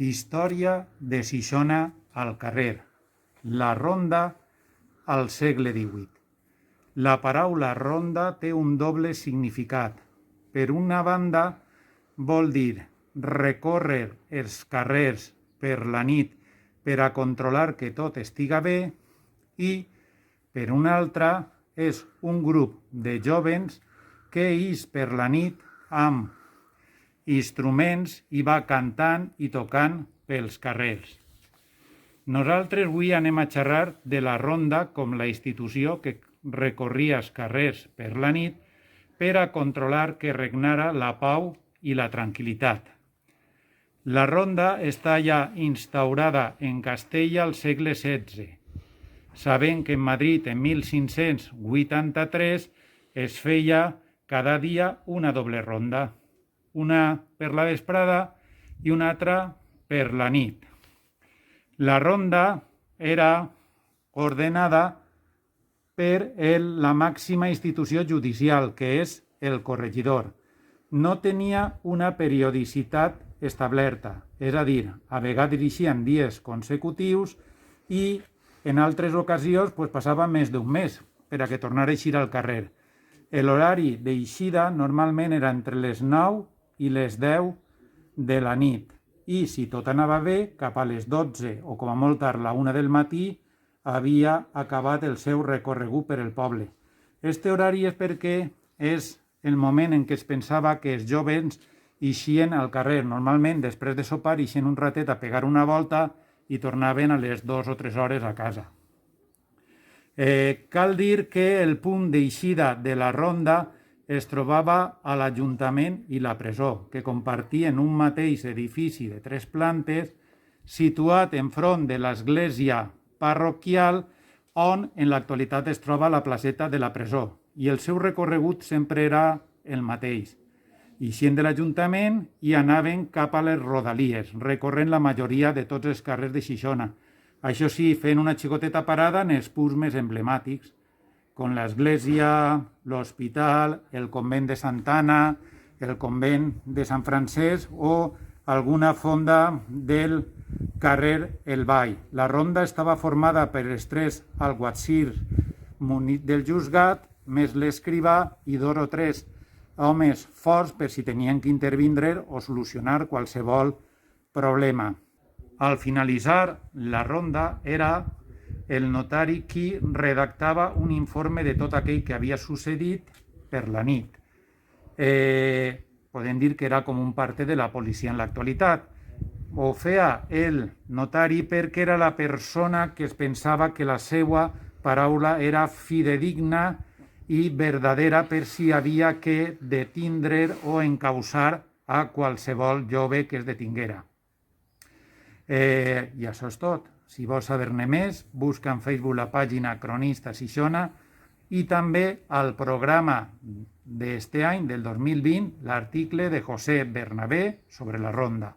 Història de Xixona al carrer. La ronda al segle XVIII. La paraula ronda té un doble significat. Per una banda, vol dir recórrer els carrers per la nit per a controlar que tot estiga bé i, per una altra, és un grup de jovens que ix per la nit amb instruments i va cantant i tocant pels carrers. Nosaltres avui anem a xerrar de la ronda com la institució que recorria els carrers per la nit per a controlar que regnara la pau i la tranquil·litat. La ronda està ja instaurada en Castella al segle XVI, sabent que en Madrid en 1583 es feia cada dia una doble ronda, una per la vesprada i una altra per la nit. La ronda era ordenada per la màxima institució judicial, que és el corregidor. No tenia una periodicitat establerta, és a dir, a vegades eixien dies consecutius i en altres ocasions passava més d'un mes per a que tornara a eixir al carrer. L'horari d'eixida normalment era entre les 9 i les 10 de la nit i si tot anava bé, cap a les 12 o com a molt tard la 1 del matí havia acabat el seu recorregut per el poble. Este horari és perquè és el moment en què es pensava que els jovens eixien al carrer. Normalment, després de sopar, eixien un ratet a pegar una volta i tornaven a les 2 o 3 hores a casa. Cal dir que el punt d'eixida de la ronda es trobava a l'Ajuntament i la presó, que compartien un mateix edifici de 3 plantes situat enfront de l'església parroquial on en l'actualitat es troba la placeta de la presó i el seu recorregut sempre era el mateix. Eixien de l'Ajuntament i anaven cap a les rodalies, recorrent la majoria de tots els carrers de Xixona. Això sí, fent una xicoteta parada en els punts més emblemàtics, com l'església, l'hospital, el convent de Santa Anna, el convent de Sant Francesc o alguna fonda del carrer El Vall. La ronda estava formada per els 3 alguacirs munits del juzgat, més l'escrivà i 2 o 3 homes forts per si tenien que intervindre o solucionar qualsevol problema. Al finalitzar la ronda era el notari qui redactava un informe de tot aquell que havia sucedit per la nit. Podem dir que era com un parte de la policia en l'actualitat. Ho feia el notari perquè era la persona que es pensava que la seva paraula era fidedigna i verdadera per si havia que detindre o encausar a qualsevol jove que es detinguera. I això és tot. Si vols saber-ne més, busca en Facebook la pàgina Cronista Xixona i també al programa d'este any, del 2020, l'article de José Bernabé sobre la ronda.